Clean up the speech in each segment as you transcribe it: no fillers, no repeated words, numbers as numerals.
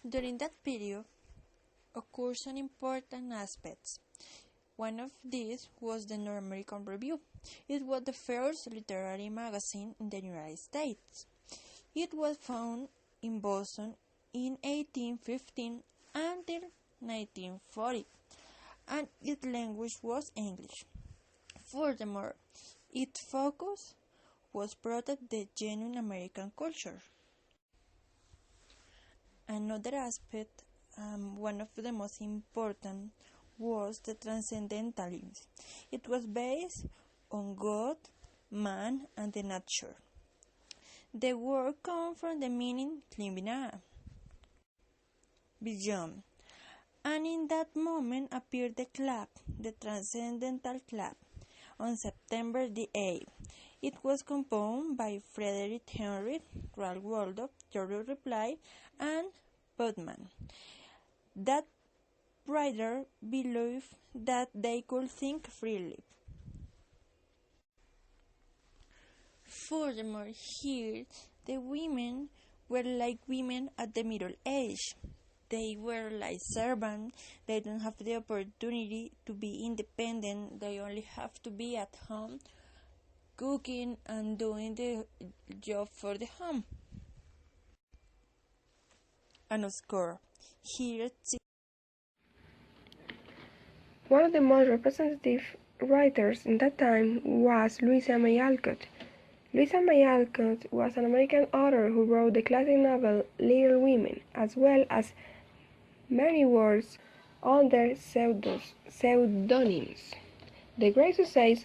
During that period occurred some important aspects. One of these was the North American Review. It was the first literary magazine in the United States. It was founded in Boston in 1815 until 1940, and its language was English. Furthermore, its focus was protect the genuine American culture. Another aspect, one of the most important, was the transcendentalism. It was based on God, man, and the nature. The word comes from the meaning Klibina, beyond, and in that moment appeared the club, the Transcendental Club, on September the 8th. It was composed by Frederick Henry, Ralph Waldo, George Ripley, and Putnam. That writer believed that they could think freely. Furthermore, here the women were like women at the Middle Age. They were like servants. They don't have the opportunity to be independent. They only have to be at home, cooking and doing the job for the home. And of course, here one of the most representative writers in that time was Louisa May Alcott. Louisa May Alcott was an American author who wrote the classic novel Little Women, as well as many works under pseudonyms. The great success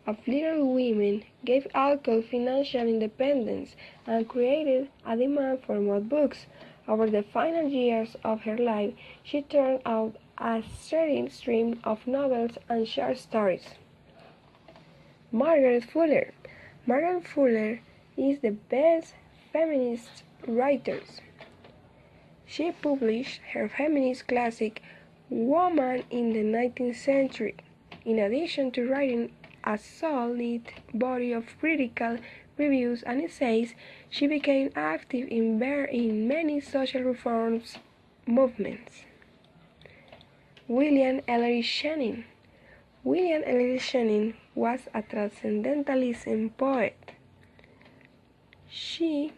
of Little Women gave Alcott financial independence and created a demand for more books. Over the final years of her life, she turned out a steady stream of novels and short stories. Margaret Fuller. Margaret Fuller is the best feminist writer. She published her feminist classic Woman in the 19th Century. In addition to writing a solid body of critical reviews and essays, she became active in many social reforms movements. William Ellery Channing. William Ellery Channing was a transcendentalism poet. He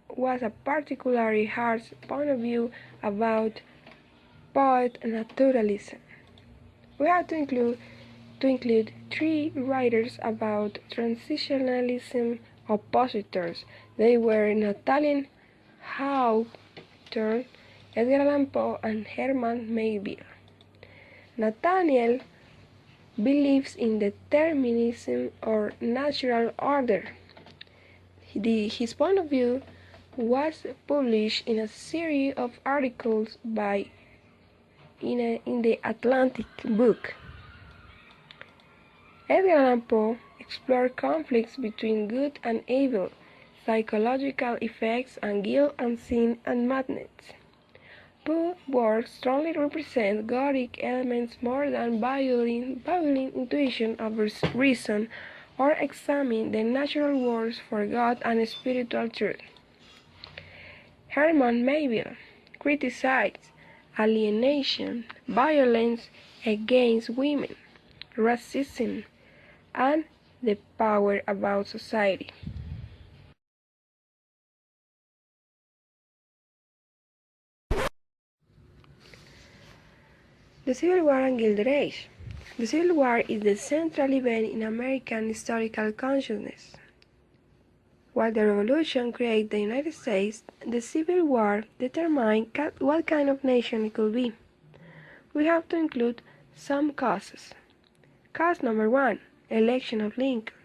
was a particularly harsh point of view about poet naturalism. We have to include three writers about transitionalism oppositors. They were Nathaniel Hawthorne, Edgar Allan Poe, and Herman Melville. Nathaniel believes in determinism or natural order. His point of view was published in a series of articles in the Atlantic Book. Edgar Allan Poe explored conflicts between good and evil, psychological effects, and guilt and sin and madness. Poe's works strongly represent Gothic elements more than violin intuition of reason, or examine the natural world for God and spiritual truth. Herman Melville criticized alienation, violence against women, racism, and the power about society. The Civil War and Gilded Age. The Civil War is the central event in American historical consciousness. While the Revolution created the United States, the Civil War determined what kind of nation it could be. We have to include some causes. Cause number one, election of Lincoln.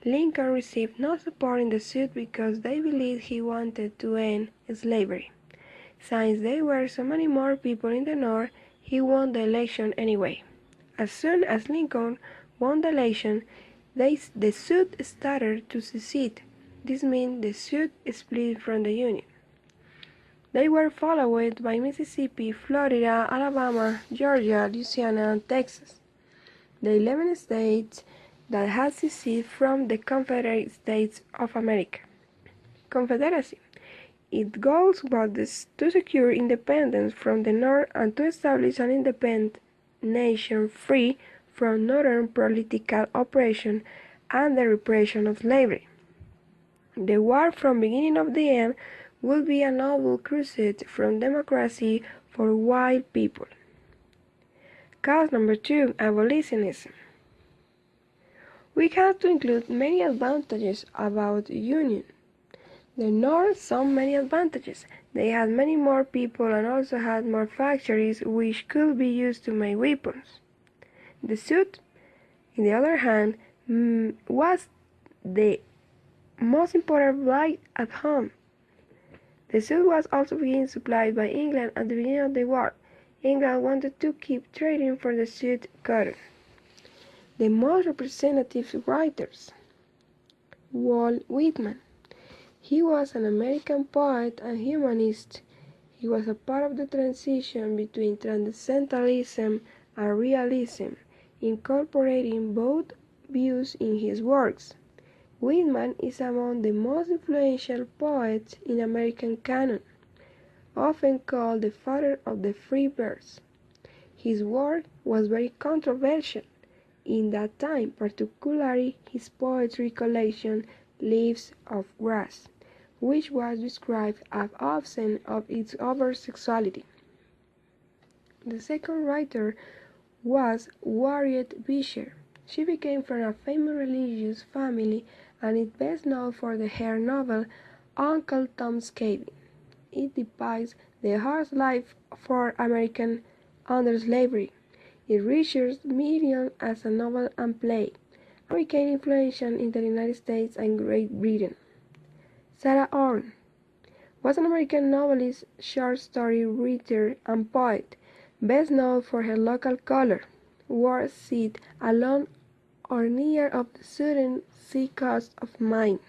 Lincoln received no support in the South because they believed he wanted to end slavery. Since there were so many more people in the North, he won the election anyway. As soon as Lincoln won the election, the South started to secede. This meant the South split from the Union. They were followed by Mississippi, Florida, Alabama, Georgia, Louisiana, and Texas, the 11 states that had seceded from the Confederate States of America. Confederacy. Its goals was to secure independence from the North and to establish an independent nation free from Northern political oppression and the repression of slavery. The war from beginning of the end would be a noble crusade from democracy for white people. Cause number 2, abolitionism. We have to include many advantages about Union. The North saw many advantages. They had many more people and also had more factories which could be used to make weapons. The South, on the other hand, was the most important blight at home. The South was also being supplied by England at the beginning of the war. England wanted to keep trading for the South cotton. The most representative writers. Walt Whitman. He was an American poet and humanist. He was a part of the transition between transcendentalism and realism, incorporating both views in his works. Whitman is among the most influential poets in American canon, often called the father of the free verse. His work was very controversial in that time, particularly his poetry collection Leaves of Grass, which was described as absent of its over-sexuality. The second writer was Harriet Beecher. She came from a famous religious family and is best known for her novel Uncle Tom's Cabin. It depicts the hard life for Americans under slavery. It reaches medium as a novel and play, and became influential in the United States and Great Britain. Sarah Orne was an American novelist, short story writer, and poet, best known for her local color, war set along or near of the southern seacoast of Maine.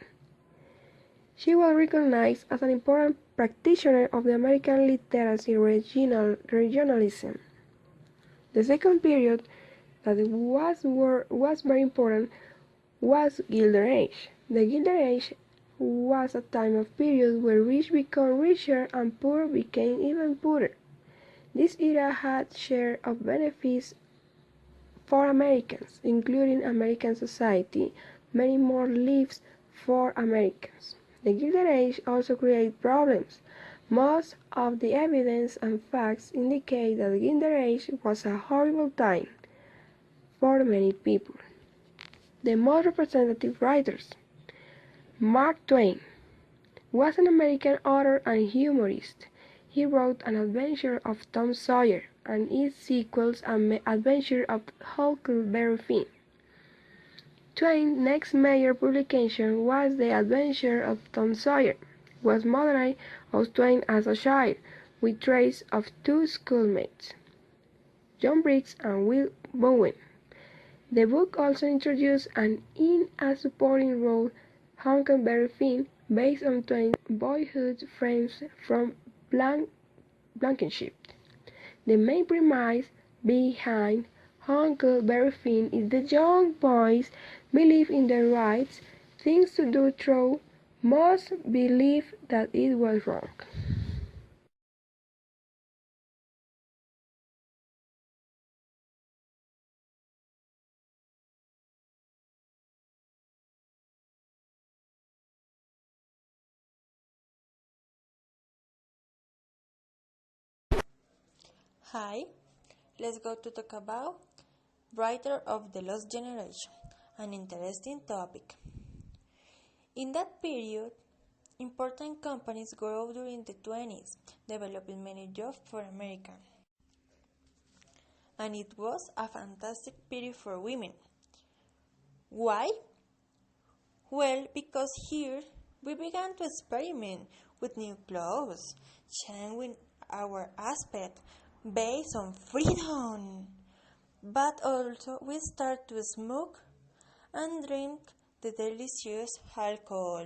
She was recognized as an important practitioner of the American literary regionalism. The second period that was very important was Gilded Age. The Gilded Age was a time of period where rich became richer and poor became even poorer. This era had share of benefits for Americans, including American society, many more lives for Americans. The Gilded Age also created problems. Most of the evidence and facts indicate that the Gilded Age was a horrible time for many people. The most representative writers. Mark Twain was an American author and humorist. He wrote An Adventure of Tom Sawyer and its sequels and Adventure of Huckleberry Finn. Twain's next major publication was The Adventure of Tom Sawyer, was modeled on Twain as a child, with traces of two schoolmates, John Briggs and Will Bowen. The book also introduced in a supporting role Huckleberry Finn, based on Twain's boyhood friends from Blankenship. The main premise behind Huckleberry Finn is the young boys believe in their rights, things to do through most believe that it was wrong. Hi, let's go to talk about Writer of the Lost Generation, an interesting topic. In that period, important companies grew during the 20s, developing many jobs for Americans. And it was a fantastic period for women. Why? Well, because here we began to experiment with new clothes, changing our aspect based on freedom. But also we start to smoke and drink the delicious alcohol.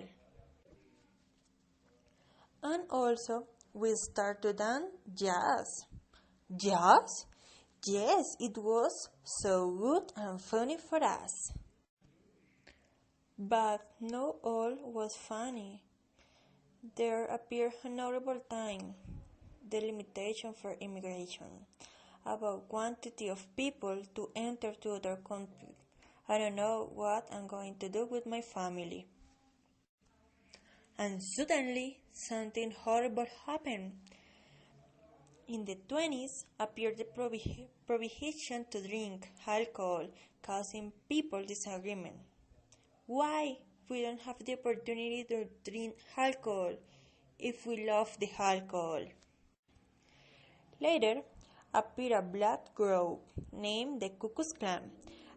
And also we start to dance jazz. Jazz? Yes, it was so good and funny for us. But not all was funny. There appeared a notable time, the limitation for immigration, about quantity of people to enter to other countries. I don't know what I'm going to do with my family. And suddenly, something horrible happened. In the 20s appeared the prohibition to drink alcohol, causing people disagreement. Why we don't have the opportunity to drink alcohol if we love the alcohol? Later appeared a black group named the Ku Klux Klan,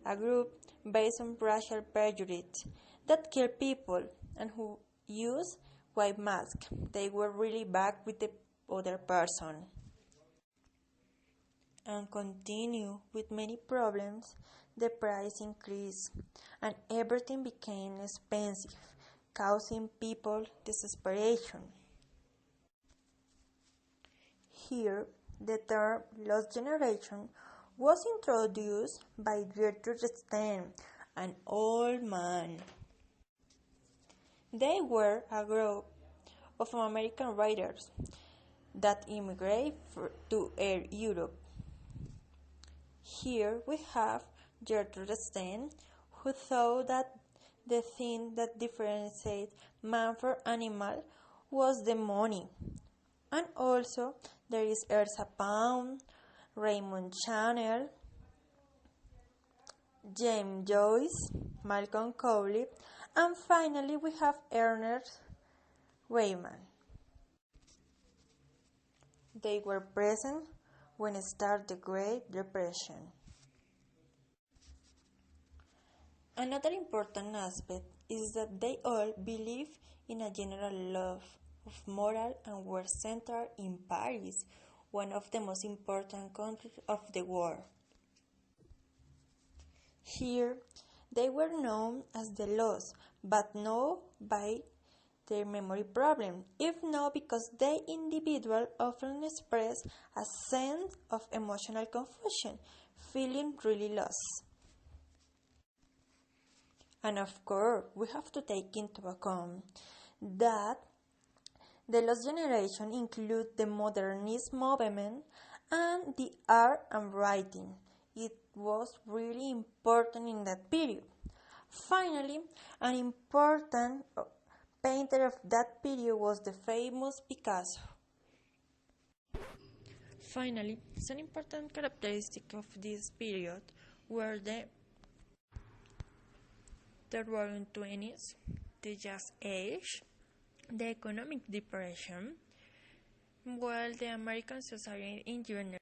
a group based on racial prejudice that killed people and who used white masks. They were really bad with the other person. And continue with many problems, the price increased and everything became expensive, causing people desperation. Here, the term lost generation was introduced by Gertrude Stein, an old man. They were a group of American writers that immigrated to Europe. Here we have Gertrude Stein, who thought that the thing that differentiated man from animal was the money. And also there is Elsa Pound, Raymond Chandler, James Joyce, Malcolm Cowley, and finally we have Ernest Reutemann. They were present when it started the Great Depression. Another important aspect is that they all believe in a general love of moral and were centered in Paris, one of the most important countries of the world. Here, they were known as the Lost, but not by their memory problem, if not because they individuals often express a sense of emotional confusion, feeling really lost. And of course, we have to take into account that the lost generation include the modernist movement and the art and writing. It was really important in that period. Finally, an important painter of that period was the famous Picasso. Finally, some important characteristics of this period were the roaring 20s, the Jazz Age, the economic depression, while the American society in general